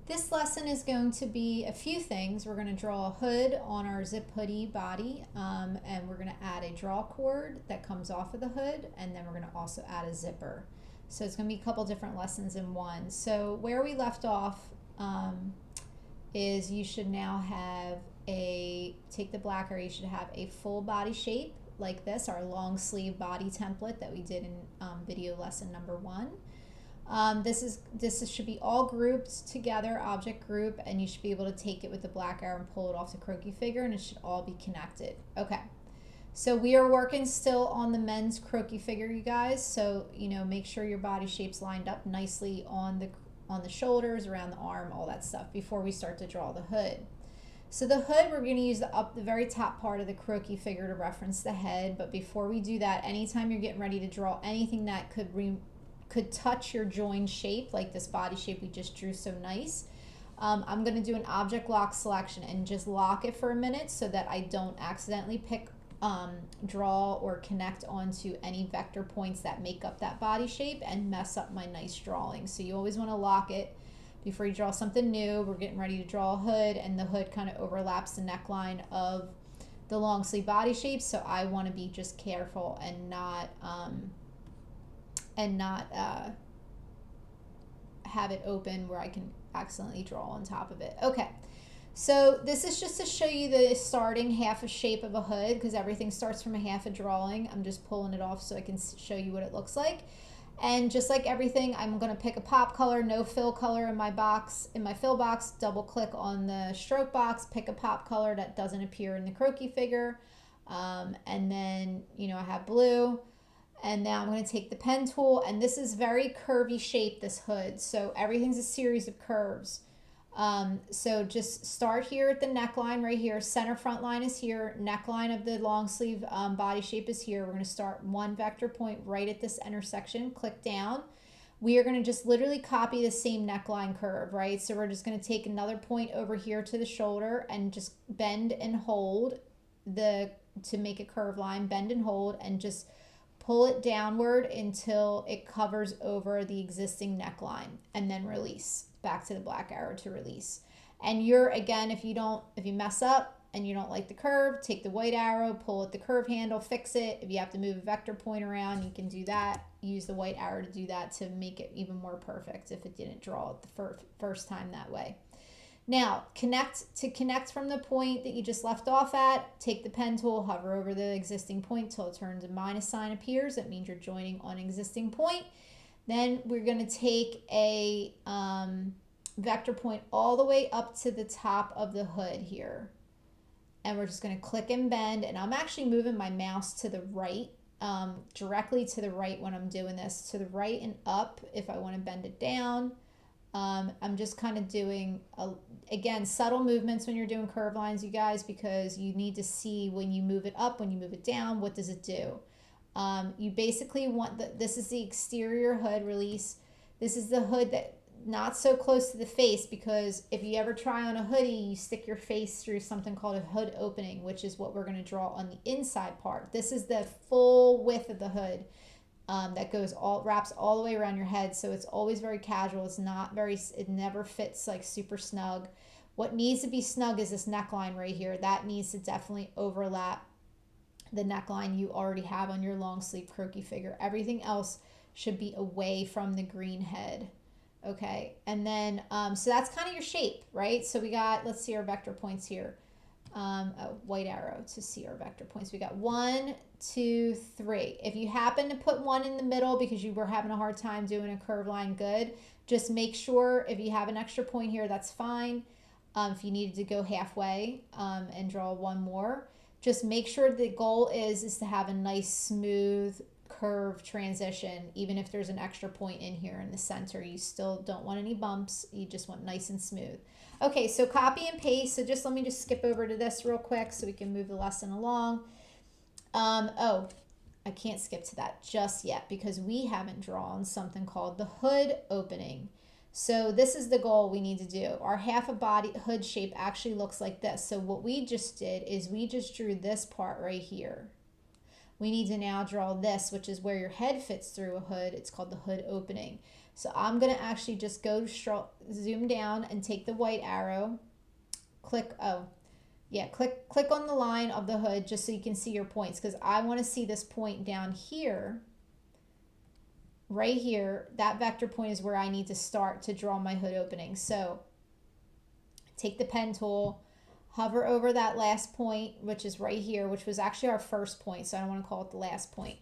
This lesson is going to be a few things. We're going to draw a hood on our zip hoodie body, and we're going to add a draw cord that comes off of the hood, and then we're going to also add a zipper. So it's going to be a couple different lessons in one. So where we left off is you should now have take the black area, you should have a full body shape like this, our long sleeve body template that we did in video lesson number 1. This should be all grouped together, object group, and you should be able to take it with the black arrow and pull it off the croquis figure, and it should all be connected. Okay, so we are working still on the men's croquis figure, you guys. So make sure your body shape's lined up nicely on the shoulders, around the arm, all that stuff before we start to draw the hood. So the hood, we're going to use the very top part of the croquis figure to reference the head. But before we do that, anytime you're getting ready to draw anything that could touch your joined shape, like this body shape we just drew so nice, I'm going to do an object lock selection and just lock it for a minute so that I don't accidentally draw or connect onto any vector points that make up that body shape and mess up my nice drawing. So you always want to lock it before you draw something new. We're getting ready to draw a hood, and the hood kind of overlaps the neckline of the long sleeve body shape, so I want to be just careful and not have it open where I can accidentally draw on top of it. Okay, so this is just to show you the starting half a shape of a hood, because everything starts from a half a drawing. I'm just pulling it off so I can show you what it looks like. And just like everything, I'm going to pick a pop color, no fill color in my box, in my fill box, double click on the stroke box, pick a pop color that doesn't appear in the croquis figure, and then I have blue. And now I'm going to take the pen tool, and this is very curvy shape, this hood, so everything's a series of curves. So just start here at the neckline right here. Center front line is here. Neckline of the long sleeve body shape is here. We're going to start one vector point right at this intersection. Click down. We are going to just literally copy the same neckline curve, right? So we're just going to take another point over here to the shoulder and just bend and hold to make a curve line. Bend and hold, and just pull it downward until it covers over the existing neckline, and then release. Back to the black arrow to release. And again, if you mess up and you don't like the curve, take the white arrow, pull at the curve handle, fix it. If you have to move a vector point around, you can do that. Use the white arrow to do that to make it even more perfect if it didn't draw it the first time that way. Now, to connect from the point that you just left off at, take the pen tool, hover over the existing point till it turns a minus sign appears. That means you're joining on an existing point. Then we're going to take a vector point all the way up to the top of the hood here. And we're just going to click and bend. And I'm actually moving my mouse to the right, directly to the right when I'm doing this. To the right and up if I want to bend it down. I'm just kind of doing, again, subtle movements when you're doing curve lines, you guys, because you need to see when you move it up, when you move it down, what does it do? You basically want this is the exterior hood release. This is the hood that not so close to the face, because if you ever try on a hoodie, you stick your face through something called a hood opening, which is what we're going to draw on the inside part. This is the full width of the hood that wraps all the way around your head. So it's always very casual. It never fits like super snug. What needs to be snug is this neckline right here. That needs to definitely overlap the neckline you already have on your long sleeve croquis figure. Everything else should be away from the green head. Okay, and then so that's kind of your shape, right? So we got, let's see our vector points here. White arrow to see our vector points. We got 1, 2, 3. If you happen to put one in the middle because you were having a hard time doing a curve line, good. Just make sure if you have an extra point here, that's fine. If you needed to go halfway and draw one more, just make sure the goal is to have a nice smooth curve transition. Even if there's an extra point in here in the center, you still don't want any bumps. You just want nice and smooth. Okay, so copy and paste. So let me just skip over to this real quick so we can move the lesson along. Oh, I can't skip to that just yet because we haven't drawn something called the hood opening. So this is the goal we need to do. Our half a body hood shape actually looks like this. So what we just did is we just drew this part right here. We need to now draw this, which is where your head fits through a hood. It's called the hood opening. So I'm going to actually just go zoom down and take the white arrow, click, oh, yeah, click on the line of the hood just so you can see your points, because I want to see this point down here, right here. That vector point is where I need to start to draw my hood opening. So take the pen tool, hover over that last point, which is right here, which was actually our first point, so I don't want to call it the last point.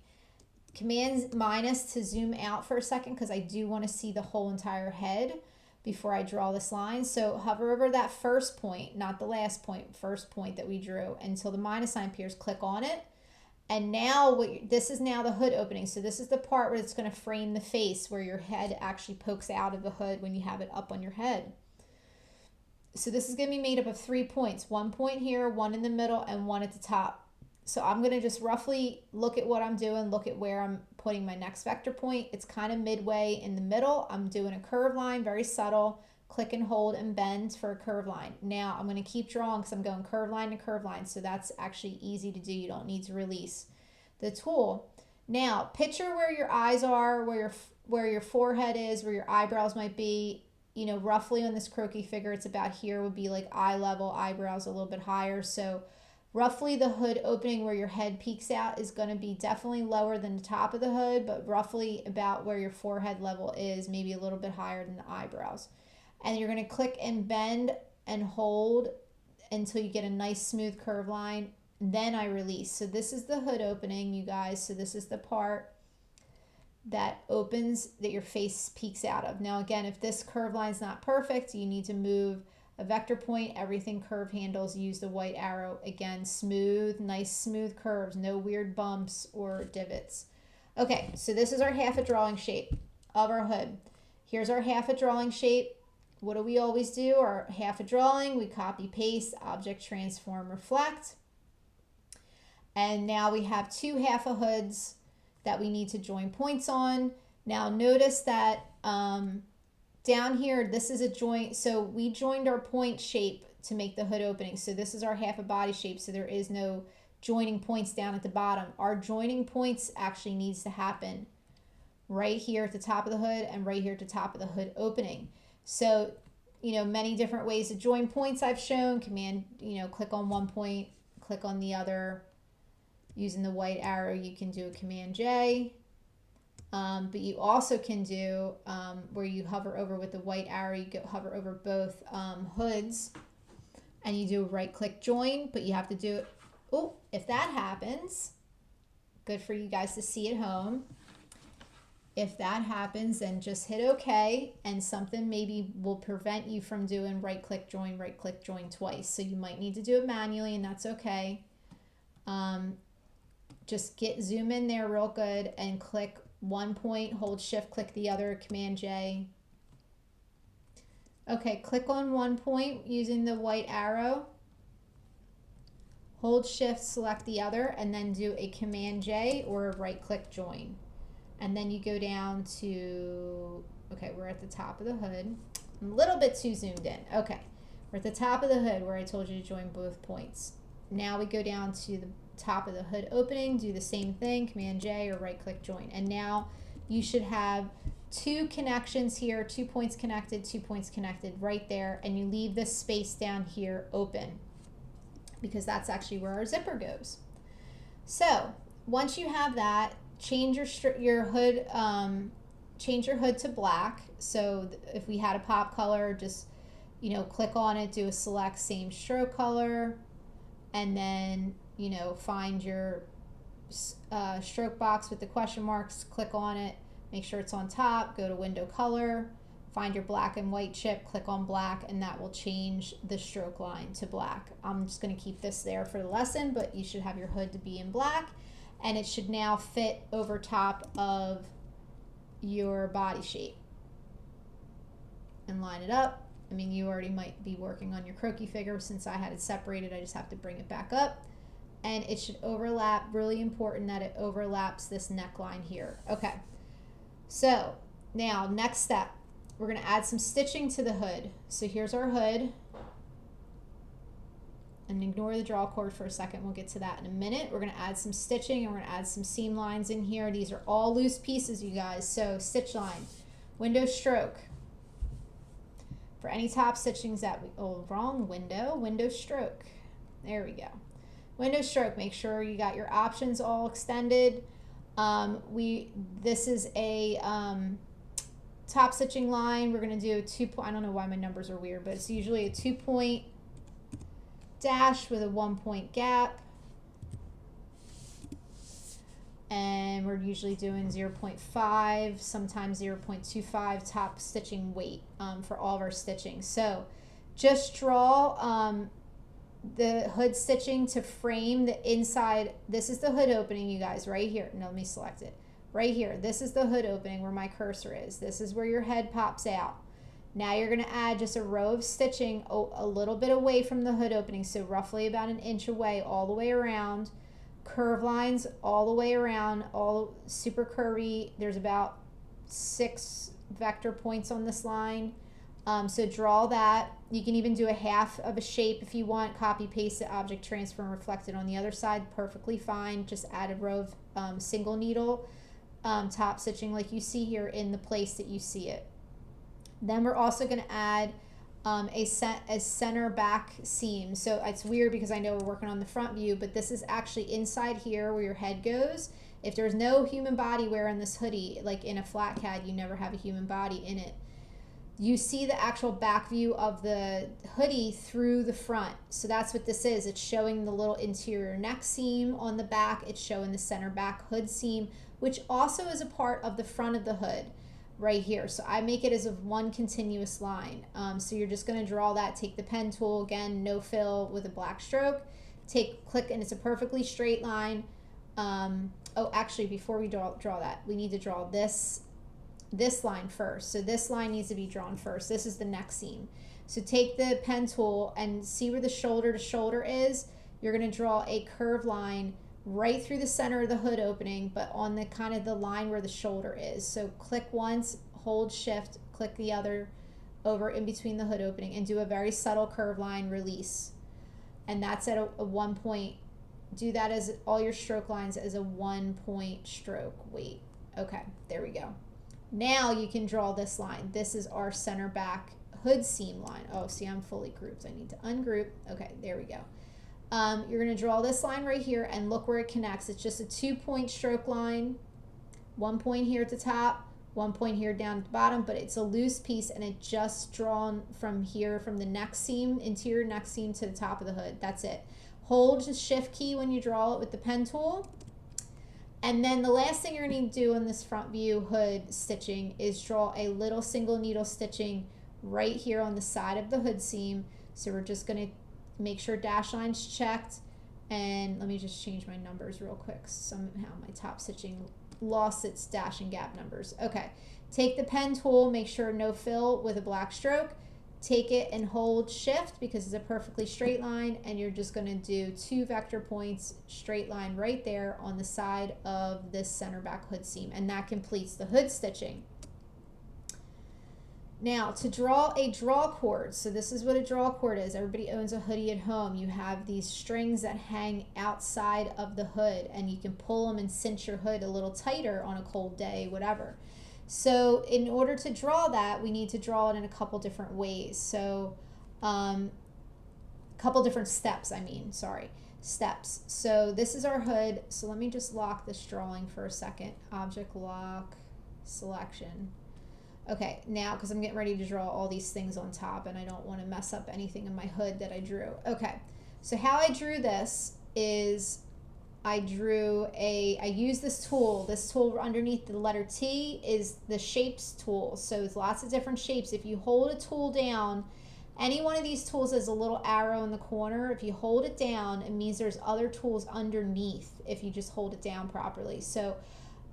Command minus to zoom out for a second because I do want to see the whole entire head before I draw this line. So hover over that first point, not the last point, first point that we drew, until the minus sign appears. Click on it. And now this is now the hood opening. So this is the part where it's going to frame the face, where your head actually pokes out of the hood when you have it up on your head. So this is going to be made up of 3 points. 1 point here, 1 in the middle, and 1 at the top. So I'm going to just roughly look at what I'm doing, look at where I'm putting my next vector point. It's kind of midway in the middle. I'm doing a curved line, very subtle. Click and hold and bend for a curved line. Now I'm going to keep drawing because I'm going curved line to curved line. So that's actually easy to do. You don't need to release the tool. Now picture where your eyes are, where your forehead is, where your eyebrows might be. You know, roughly on this croquis figure, it's about here, would be like eye level, eyebrows a little bit higher. So roughly the hood opening where your head peeks out is going to be definitely lower than the top of the hood, but roughly about where your forehead level is, maybe a little bit higher than the eyebrows. And you're going to click and bend and hold until you get a nice smooth curve line. Then I release. So this is the hood opening, you guys. So this is the part that opens, that your face peeks out of. Now again, if this curve line is not perfect, you need to move a vector point, everything curve handles, use the white arrow. Again, smooth, nice smooth curves, no weird bumps or divots. Okay, so this is our half a drawing shape of our hood. Here's our half a drawing shape. What do we always do? Our half a drawing, we copy, paste, object, transform, reflect. And now we have 2 half a hoods that we need to join points on. Now notice that down here, this is a joint. So we joined our point shape to make the hood opening. So this is our half a body shape. So there is no joining points down at the bottom. Our joining points actually needs to happen right here at the top of the hood and right here at the top of the hood opening. So, you know, many different ways to join points I've shown. Command, you know, click on one point, click on the other. Using the white arrow, you can do a Command J. But you also can do where you hover over with the white arrow, you go hover over both hoods and you do a right click join, but you have to do it. Oh, if that happens, good for you guys to see at home. If that happens, then just hit OK, and something maybe will prevent you from doing right click join twice. So you might need to do it manually, and that's okay. Just zoom in there real good and click 1 point, hold shift, click the other, Command J. Okay, click on 1 point using the white arrow. Hold shift, select the other, and then do a Command J or a right click join. And then you go down to, okay, we're at the top of the hood. I'm a little bit too zoomed in. Okay, we're at the top of the hood where I told you to join both points. Now we go down to the top of the hood opening, do the same thing, Command J or right click join. And now you should have 2 connections here, 2 points connected, 2 points connected right there, and you leave this space down here open because that's actually where our zipper goes. So once you have that, change your hood to black. So if we had a pop color, just, you know, click on it, do a select same stroke color, and then, you know, find your stroke box with the question marks, click on it, make sure it's on top, go to window color, find your black and white chip, click on black, and that will change the stroke line to black. I'm just going to keep this there for the lesson, but you should have your hood to be in black, and it should now fit over top of your body shape. And line it up. I mean, you already might be working on your croquis figure. Since I had it separated, I just have to bring it back up. And it should overlap, really important that it overlaps this neckline here. Okay, so now next step, we're going to add some stitching to the hood. So here's our hood. And ignore the Drawcord for a second, we'll get to that in a minute. We're going to add some stitching and we're going to add some seam lines in here. These are all loose pieces, you guys. So stitch line, window stroke. For any top stitchings that wrong window stroke. There we go. Window stroke, make sure you got your options all extended. This is a top stitching line. We're going to do a 2 point, I don't know why my numbers are weird, but it's usually a 2 point dash with a 1 point gap. And we're usually doing 0.5, sometimes 0.25 top stitching weight for all of our stitching. So just draw the hood stitching to frame the inside. This is the hood opening, you guys, right here. No, let me select it. Right here. This is the hood opening where my cursor is. This is where your head pops out. Now you're going to add just a row of stitching a little bit away from the hood opening, so roughly about an inch away all the way around. Curve lines all the way around, all super curvy. There's about 6 vector points on this line. So draw that. You can even do a half of a shape if you want. Copy, paste the object, transfer, and reflect it on the other side. Perfectly fine. Just add a row of single needle top stitching like you see here in the place that you see it. Then we're also going to add a center back seam. So it's weird because I know we're working on the front view, but this is actually inside here where your head goes. If there's no human body wearing this hoodie, like in a flat CAD, you never have a human body in it. You see the actual back view of the hoodie through the front. So that's what this is. It's showing the little interior neck seam on the back. It's showing the center back hood seam, which also is a part of the front of the hood right here. So I make it as one continuous line. So you're just going to draw that. Take the pen tool, again, no fill with a black stroke. Click, and it's a perfectly straight line. Oh, actually, before we draw that, we need to draw this line first. So this line needs to be drawn first. This is the neck seam. So take the pen tool and see where the shoulder to shoulder is. You're going to draw a curved line right through the center of the hood opening, but on the kind of the line where the shoulder is. So click once, hold shift, click the other over in between the hood opening, and do a very subtle curve line, release. And that's at a 1 point. Do that as all your stroke lines as a 1 point stroke weight. Okay, there we go. Now you can draw this line. This is our center back hood seam line. Oh, see, I'm fully grouped. I need to ungroup. Okay, there we go. You're going to draw this line right here and look where it connects. It's just a 2 point stroke line. 1 point here at the top, 1 point here down at the bottom, but it's a loose piece and it's just drawn from here, from the neck seam, interior neck seam to the top of the hood. That's it. Hold the shift key when you draw it with the pen tool. And then the last thing you're going to do in this front view hood stitching is draw a little single needle stitching right here on the side of the hood seam. So we're just going to make sure dash line's checked, and let me just change my numbers real quick. Somehow my top stitching lost its dash and gap numbers. Okay, take the pen tool, make sure no fill with a black stroke, take it and hold shift because it's a perfectly straight line, and you're just going to do 2 vector points, straight line right there on the side of this center back hood seam, and that completes the hood stitching. Now, to draw a drawcord, so this is what a drawcord is. Everybody owns a hoodie at home. You have these strings that hang outside of the hood, and you can pull them and cinch your hood a little tighter on a cold day, whatever. So in order to draw that, we need to draw it in a couple different ways. So couple different steps, steps. So this is our hood. So let me just lock this drawing for a second. Object lock, selection. Okay, now, because I'm getting ready to draw all these things on top and I don't want to mess up anything in my hood that I drew. Okay, so how I drew this is I used this tool underneath the letter T is the shapes tool. So it's lots of different shapes. If you hold a tool down, any one of these tools has a little arrow in the corner. If you hold it down, it means there's other tools underneath if you just hold it down properly. So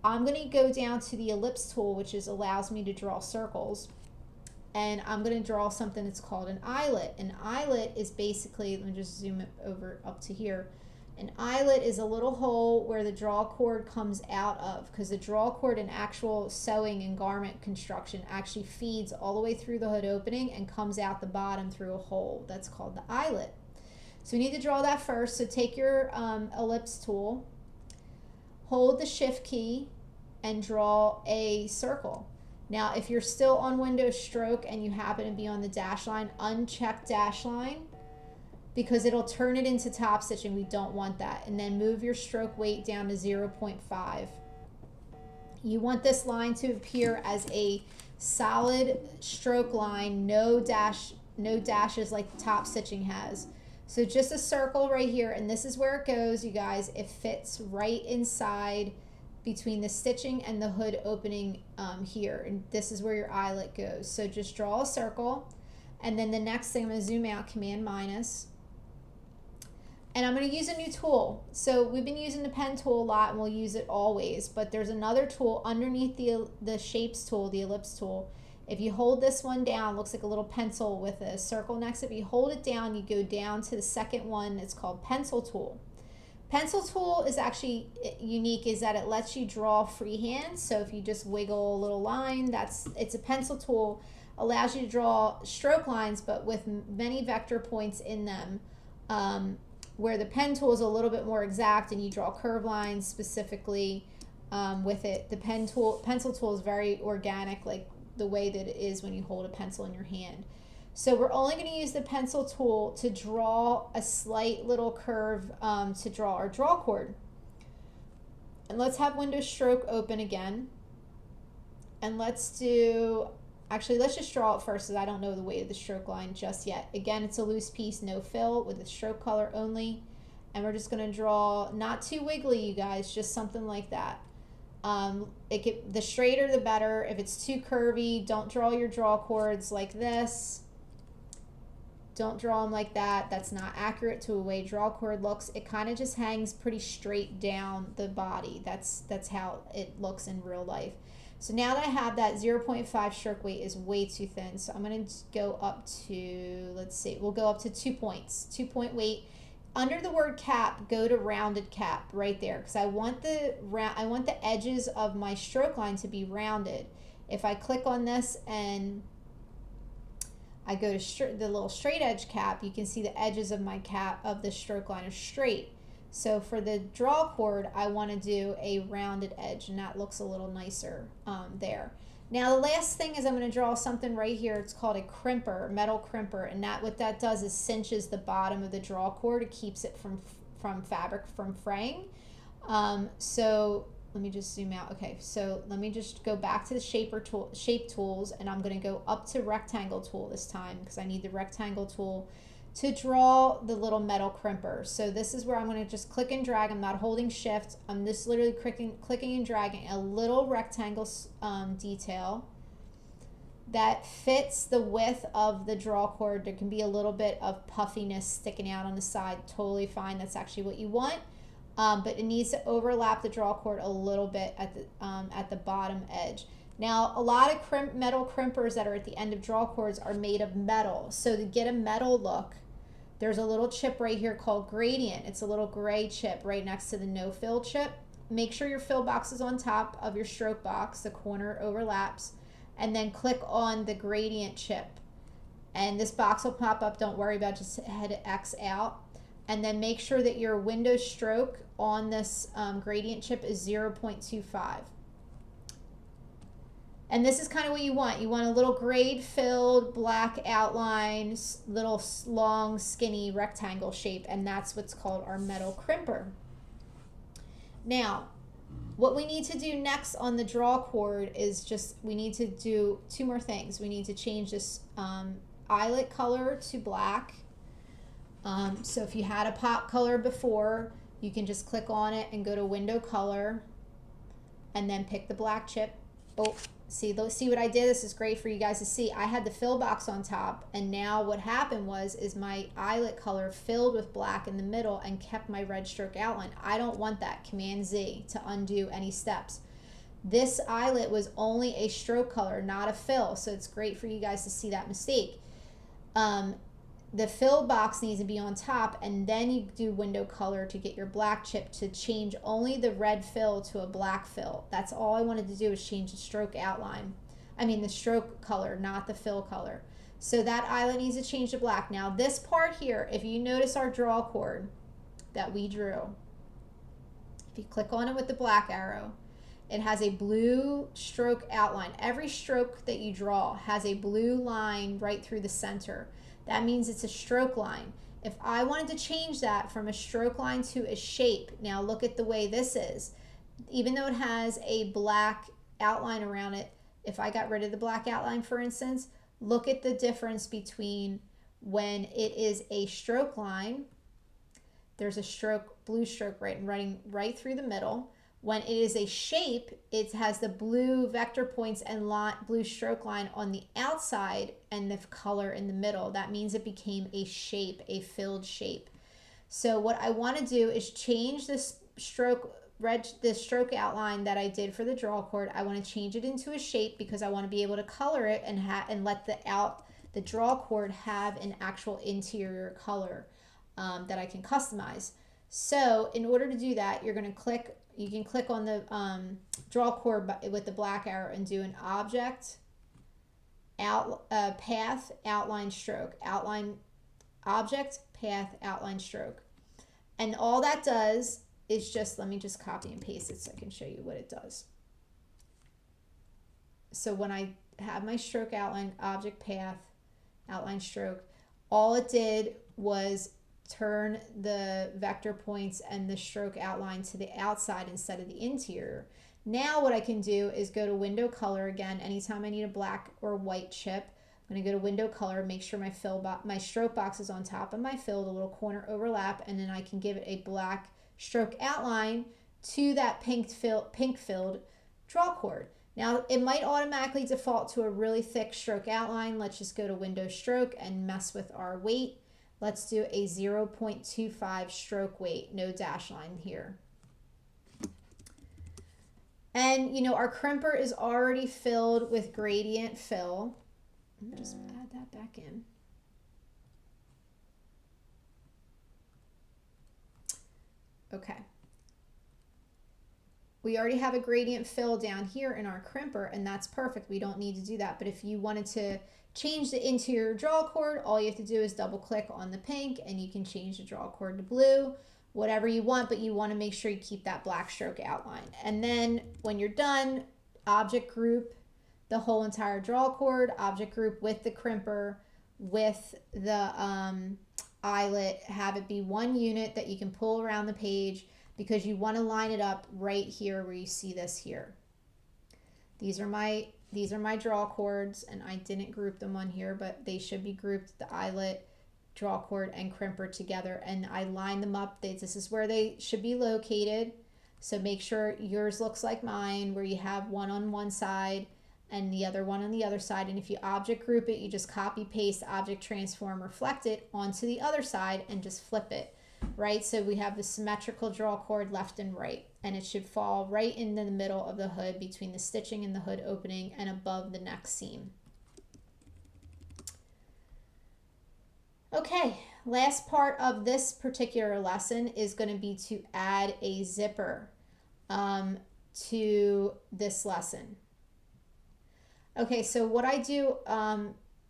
I'm going to go down to the ellipse tool, which allows me to draw circles. And I'm going to draw something that's called an eyelet. An eyelet is basically, let me just zoom it over up to here. An eyelet is a little hole where the drawcord comes out of, because the drawcord in actual sewing and garment construction actually feeds all the way through the hood opening and comes out the bottom through a hole. That's called the eyelet. So we need to draw that first. So take your ellipse tool, hold the shift key, and draw a circle. Now, if you're still on Windows Stroke and you happen to be on the dash line, uncheck dash line because it'll turn it into top stitching. We don't want that. And then move your stroke weight down to 0.5. You want this line to appear as a solid stroke line, no dashes like top stitching has. So just a circle right here, and this is where it goes, you guys. It fits right inside between the stitching and the hood opening here, and this is where your eyelet goes. So just draw a circle, and then the next thing, I'm going to zoom out, Command minus, and I'm going to use a new tool. So we've been using the pen tool a lot, and we'll use it always, but there's another tool underneath the shapes tool, the ellipse tool. If you hold this one down, looks like a little pencil with a circle next to it. If you hold it down, you go down to the second one. It's called pencil tool. Pencil tool is actually unique, is that it lets you draw freehand. So if you just wiggle a little line, it's a pencil tool, allows you to draw stroke lines, but with many vector points in them, where the pen tool is a little bit more exact and you draw curve lines specifically with it. The pencil tool is very organic, like the way that it is when you hold a pencil in your hand. So we're only going to use the pencil tool to draw a slight little curve to draw our Drawcord. And let's have Windows Stroke open again. And let's just draw it first, because I don't know the weight of the stroke line just yet. Again, it's a loose piece, no fill, with a stroke color only. And we're just going to draw, not too wiggly, you guys, just something like that. The straighter the better. If it's too curvy, don't draw your Drawcords like this. Don't draw them like that. That's not accurate to the way Drawcord looks. It kind of just hangs pretty straight down the body. That's how it looks in real life. So now that I have that, 0.5 stroke weight is way too thin. So I'm going to go up to, let's see, we'll go up to 2 points. 2 point weight. Under the word cap, go to rounded cap right there, because I want the edges of my stroke line to be rounded. If I click on this and I go to the little straight edge cap, you can see the edges of my cap of the stroke line are straight. So for the Drawcord, I want to do a rounded edge, and that looks a little nicer there. Now the last thing is I'm going to draw something right here. It's called a crimper, metal crimper, and what that does is cinches the bottom of the Drawcord. It keeps it from fabric from fraying. So let me just zoom out. Okay, so let me just go back to the shape tools, and I'm going to go up to rectangle tool this time, because I need the rectangle tool to draw the little metal crimper. So this is where I'm going to just click and drag. I'm not holding shift. I'm just literally clicking and dragging a little rectangle detail that fits the width of the Drawcord. There can be a little bit of puffiness sticking out on the side. Totally fine. That's actually what you want. But it needs to overlap the Drawcord a little bit at the bottom edge. Now, a lot of metal crimpers that are at the end of Drawcords are made of metal. So to get a metal look, there's a little chip right here called Gradient. It's a little gray chip right next to the no fill chip. Make sure your fill box is on top of your stroke box, the corner overlaps, and then click on the Gradient chip. And this box will pop up, don't worry about it, just hit X out. And then make sure that your Windows Stroke on this Gradient chip is 0.25. And this is kind of what you want. You want a little grade-filled black outline, little long, skinny rectangle shape, and that's what's called our metal crimper. Now, what we need to do next on the Drawcord is we need to do two more things. We need to change this eyelet color to black. So if you had a pop color before, you can just click on it and go to Window Color, and then pick the black chip. Oh. See what I did? This is great for you guys to see. I had the fill box on top, and now what happened is my eyelet color filled with black in the middle and kept my red stroke outline. I don't want that. Command Z to undo any steps. This eyelet was only a stroke color, not a fill, so it's great for you guys to see that mistake. The fill box needs to be on top, and then you do Window Color to get your black chip to change only the red fill to a black fill. That's all I wanted to do, is change the stroke outline. I mean the stroke color, not the fill color. So that eyelet needs to change to black. Now this part here, if you notice our Drawcord that we drew, if you click on it with the black arrow, it has a blue stroke outline. Every stroke that you draw has a blue line right through the center. That means it's a stroke line. If I wanted to change that from a stroke line to a shape, now look at the way this is. Even though it has a black outline around it, if I got rid of the black outline, for instance, look at the difference between when it is a stroke line, there's a stroke, blue stroke running right through the middle. When it is a shape, it has the blue vector points and blue stroke line on the outside and the color in the middle. That means it became a shape, a filled shape. So what I want to do is change this stroke outline that I did for the Drawcord. I want to change it into a shape because I want to be able to color it and let the Drawcord have an actual interior color that I can customize. So in order to do that, you're going to click. You can click on the Drawcord with the black arrow and do an object, path, outline, stroke, object, path, outline, stroke. And all that does is just, let me just copy and paste it so I can show you what it does. So when I have my stroke outline, object, path, outline, stroke, all it did was turn the vector points and the stroke outline to the outside instead of the interior. Now what I can do is go to window color again. Anytime I need a black or white chip, I'm going to go to window color, make sure my stroke box is on top of my fill, the little corner overlap, and then I can give it a black stroke outline to that pink filled Drawcord. Now it might automatically default to a really thick stroke outline. Let's just go to window stroke and mess with our weight. Let's do a 0.25 stroke weight, no dash line here. And you know, our crimper is already filled with gradient fill. Let me just add that back in. Okay. We already have a gradient fill down here in our crimper, and that's perfect. We don't need to do that. But if you wanted to change the interior Drawcord, all you have to do is double click on the pink and you can change the Drawcord to blue, whatever you want, but you want to make sure you keep that black stroke outline. And then when you're done, object group the whole entire Drawcord, object group with the crimper, with the eyelet, have it be one unit that you can pull around the page because you want to line it up right here where you see this here. These are my Drawcords, and I didn't group them on here, but they should be grouped, the eyelet, Drawcord, and crimper together, and I line them up. This is where they should be located, so make sure yours looks like mine, where you have one on one side and the other one on the other side. And if you object group it, you just copy paste, object transform, reflect it onto the other side and just flip it, right? So we have the symmetrical Drawcord left and right, and it should fall right into the middle of the hood between the stitching and the hood opening and above the neck seam. Okay, last part of this particular lesson is going to be to add a zipper to this lesson. Okay, so what I do,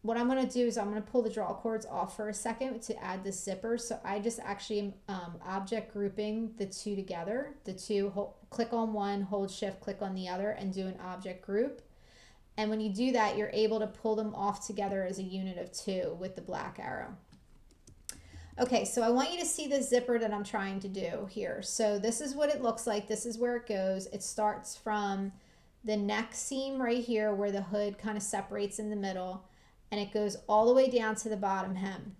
what I'm going to do is I'm going to pull the Drawcords off for a second to add the zipper. So I just actually am object grouping the two together. Click on one, hold shift, click on the other, and do an object group. And when you do that, you're able to pull them off together as a unit of two with the black arrow. Okay, so I want you to see the zipper that I'm trying to do here. So this is what it looks like. This is where it goes. It starts from the neck seam right here where the hood kind of separates in the middle, and it goes all the way down to the bottom hem.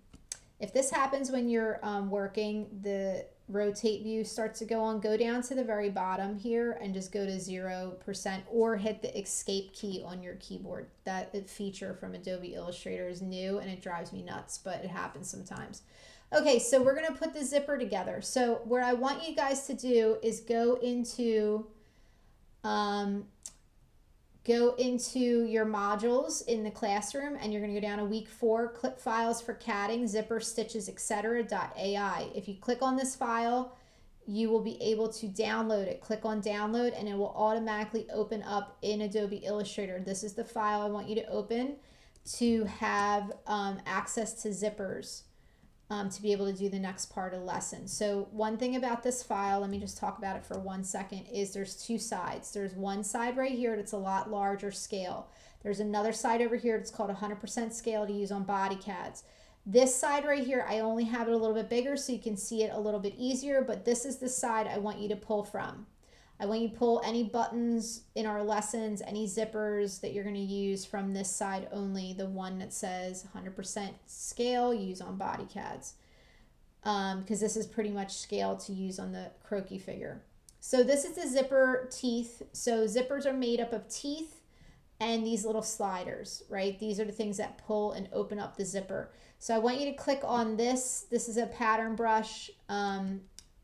If this happens when you're working, the rotate view starts to go on, go down to the very bottom here and just go to 0%, or hit the escape key on your keyboard. That feature from Adobe Illustrator is new and it drives me nuts, but it happens sometimes. Okay, so we're going to put the zipper together. So what I want you guys to do is go into your modules in the classroom, and you're going to go down to week 4, clip files for catting, zipper, stitches, etc.ai. If you click on this file, you will be able to download it. Click on download and it will automatically open up in Adobe Illustrator. This is the file I want you to open to have access to zippers. to be able to do the next part of the lesson. So one thing about this file, let me just talk about it for 1 second, is there's two sides. There's one side right here that's a lot larger scale. There's another side over here that's called 100% scale to use on body CADs. This side right here, I only have it a little bit bigger so you can see it a little bit easier, but this is the side I want you to pull from. I want you to pull any buttons in our lessons, any zippers that you're going to use from this side only, the one that says 100% scale, use on body CADs. Because this is pretty much scale to use on the croquis figure. So this is the zipper teeth. So zippers are made up of teeth and these little sliders, right? These are the things that pull and open up the zipper. So I want you to click on this. This is a pattern brush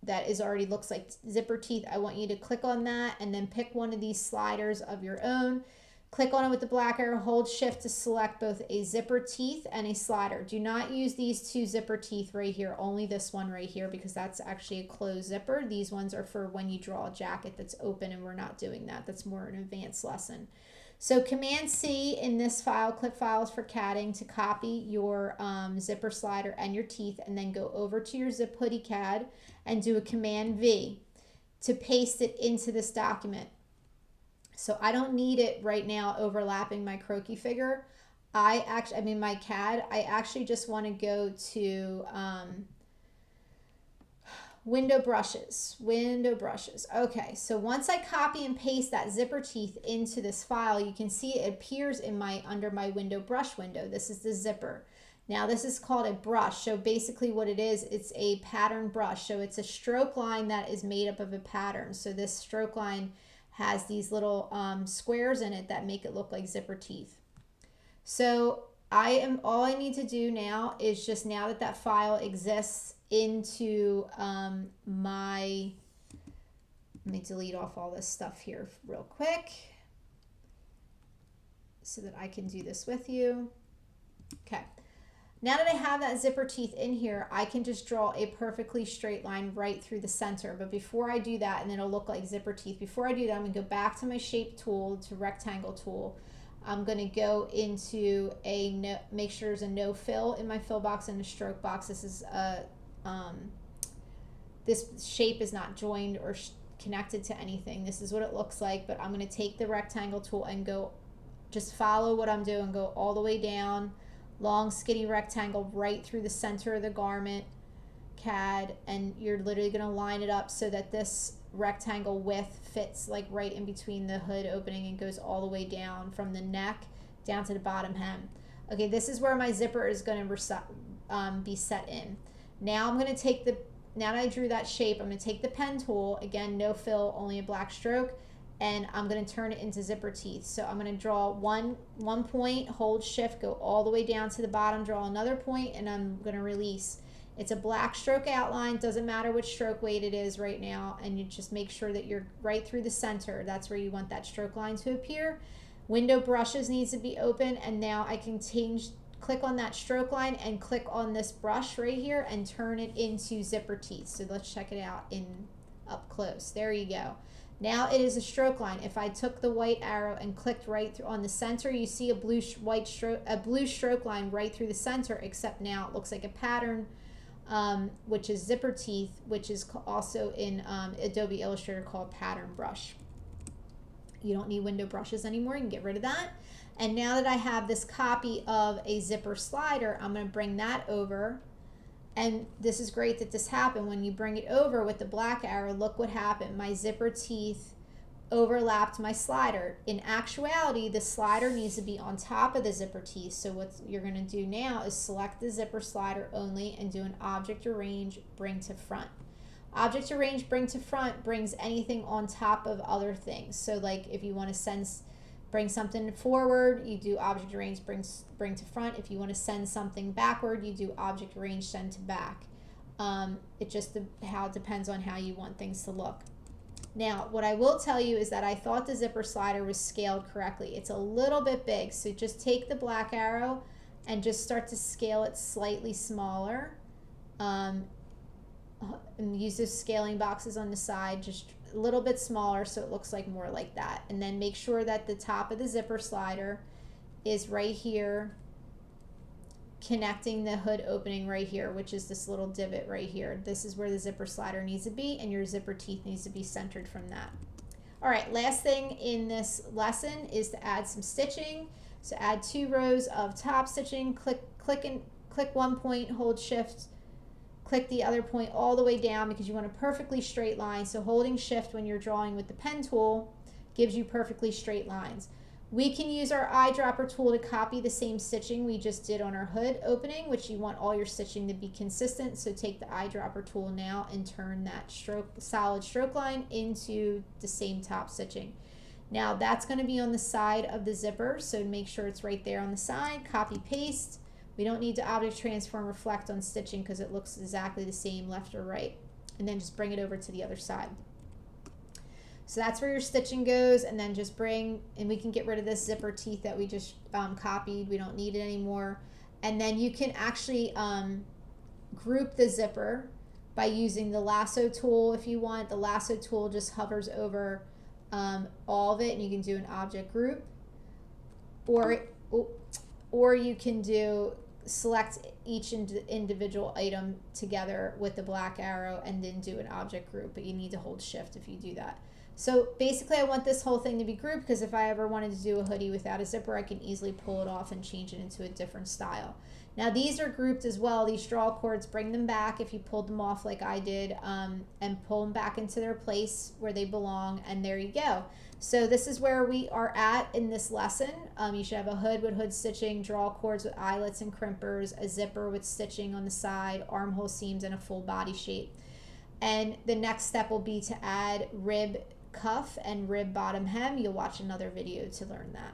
that is already looks like zipper teeth. I want you to click on that and then pick one of these sliders of your own. Click on it with the black arrow, hold shift to select both a zipper teeth and a slider. Do not use these two zipper teeth right here, only this one right here because that's actually a closed zipper. These ones are for when you draw a jacket that's open, and we're not doing that. That's more an advanced lesson. So Command C in this file, clip files for CADing, to copy your zipper slider and your teeth, and then go over to your zip hoodie CAD and do a Command V to paste it into this document. So I don't need it right now overlapping my croquis figure. My CAD, I actually just want to go to window brushes. Okay, so once I copy and paste that zipper teeth into this file, you can see it appears in under my window brush window. This is the zipper. Now this is called a brush. So basically what it is, it's a pattern brush. So it's a stroke line that is made up of a pattern. So this stroke line has these little squares in it that make it look like zipper teeth. So all I need to do now is just, now that that file exists into let me delete off all this stuff here real quick so that I can do this with you. Okay. Now that I have that zipper teeth in here, I can just draw a perfectly straight line right through the center. But before I do that, and it'll look like zipper teeth, before I do that, I'm going to go back to my shape tool, to rectangle tool. I'm going to go into make sure there's a no fill in my fill box and a stroke box. This is this shape is not joined or connected to anything. This is what it looks like, but I'm going to take the rectangle tool and just follow what I'm doing, go all the way down, long skinny rectangle right through the center of the garment CAD, and you're literally going to line it up so that this rectangle width fits like right in between the hood opening and goes all the way down from the neck down to the bottom hem. Okay, this is where my zipper is going to be set in. Now I'm going to take now that I drew that shape, I'm going to take the pen tool, again no fill, only a black stroke, and I'm going to turn it into zipper teeth. So I'm going to draw one point, hold shift, go all the way down to the bottom, draw another point, and I'm going to release. It's a black stroke outline, doesn't matter which stroke weight it is right now, and you just make sure that you're right through the center. That's where you want that stroke line to appear. Window brushes needs to be open, and now I can click on that stroke line and click on this brush right here and turn it into zipper teeth. So let's check it out up close. There you go. Now it is a stroke line. If I took the white arrow and clicked right through on the center, you see a blue stroke line right through the center, except now it looks like a pattern, which is zipper teeth, which is also in Adobe Illustrator called pattern brush. You don't need window brushes anymore. You can get rid of that. And now that I have this copy of a zipper slider, I'm going to bring that over. And this is great that this happened. When you bring it over with the black arrow, look what happened. My zipper teeth overlapped my slider. In actuality, the slider needs to be on top of the zipper teeth. So what you're going to do now is select the zipper slider only and do an object arrange, bring to front. Object arrange, bring to front brings anything on top of other things. So like if you want to bring something forward, you do object arrange, bring to front. If you want to send something backward, you do object arrange, send to back. It just depends on how you want things to look. Now, what I will tell you is that I thought the zipper slider was scaled correctly. It's a little bit big, so just take the black arrow and just start to scale it slightly smaller. And use those scaling boxes on the side, just a little bit smaller so it looks like more like that. And then make sure that the top of the zipper slider is right here connecting the hood opening right here, which is this little divot right here. This is where the zipper slider needs to be, and your zipper teeth needs to be centered from that. All right, last thing in this lesson is to add some stitching. So add 2 rows of top stitching, click one point, hold shift, click the other point all the way down because you want a perfectly straight line. So holding shift when you're drawing with the pen tool gives you perfectly straight lines. We can use our eyedropper tool to copy the same stitching we just did on our hood opening, which you want all your stitching to be consistent. So take the eyedropper tool now and turn that solid stroke line into the same top stitching. Now that's going to be on the side of the zipper, so make sure it's right there on the side. Copy, paste. We don't need to object transform reflect on stitching because it looks exactly the same left or right. And then just bring it over to the other side. So that's where your stitching goes, and then just bring, and we can get rid of this zipper teeth that we just copied. We don't need it anymore. And then you can actually group the zipper by using the lasso tool if you want. The lasso tool just hovers over all of it, and you can do an object group. Or you can select each individual item together with the black arrow and then do an object group, but you need to hold shift if you do that. So basically I want this whole thing to be grouped because if I ever wanted to do a hoodie without a zipper, I can easily pull it off and change it into a different style. Now these are grouped as well. These draw cords, bring them back if you pulled them off like I did, and pull them back into their place where they belong, and there you go. So this is where we are at in this lesson. You should have a hood with hood stitching, draw cords with eyelets and crimpers, a zipper with stitching on the side, armhole seams, and a full body shape. And the next step will be to add rib cuff and rib bottom hem. You'll watch another video to learn that.